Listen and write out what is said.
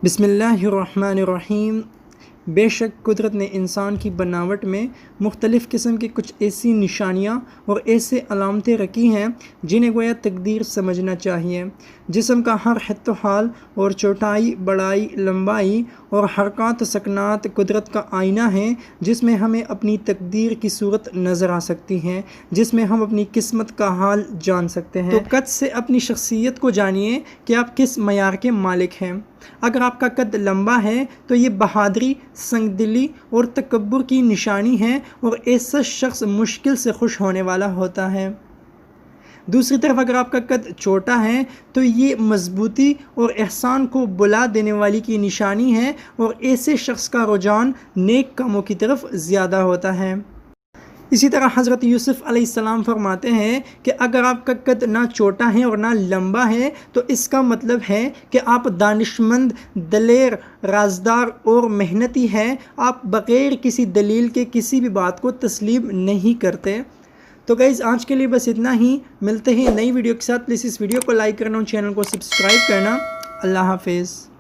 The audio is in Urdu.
بسم اللہ الرحمن الرحیم۔ بے شک قدرت نے انسان کی بناوٹ میں مختلف قسم کی کچھ ایسی نشانیاں اور ایسے علامتیں رکھی ہیں جنہیں گویا تقدیر سمجھنا چاہیے۔ جسم کا ہر حد و حال اور چوٹائی، بڑائی، لمبائی اور حرکات و سکنات قدرت کا آئینہ ہیں، جس میں ہمیں اپنی تقدیر کی صورت نظر آ سکتی ہیں، جس میں ہم اپنی قسمت کا حال جان سکتے ہیں۔ تو قد سے اپنی شخصیت کو جانیے کہ آپ کس معیار کے مالک ہیں۔ اگر آپ کا قد لمبا ہے تو یہ بہادری، سنگ دلی اور تکبر کی نشانی ہے، اور ایسا شخص مشکل سے خوش ہونے والا ہوتا ہے۔ دوسری طرف اگر آپ کا قد چھوٹا ہے تو یہ مضبوطی اور احسان کو بلا دینے والی کی نشانی ہے، اور ایسے شخص کا رجحان نیک کاموں کی طرف زیادہ ہوتا ہے۔ اسی طرح حضرت یوسف علیہ السلام فرماتے ہیں کہ اگر آپ کا قد نہ چھوٹا ہے اور نہ لمبا ہے تو اس کا مطلب ہے کہ آپ دانشمند، دلیر، رازدار اور محنتی ہیں۔ آپ بغیر کسی دلیل کے کسی بھی بات کو تسلیم نہیں کرتے۔ تو گائز آج کے لیے بس اتنا ہی، ملتے ہیں نئی ویڈیو کے ساتھ۔ پلیز اس ویڈیو کو لائک کرنا اور چینل کو سبسکرائب کرنا۔ اللہ حافظ۔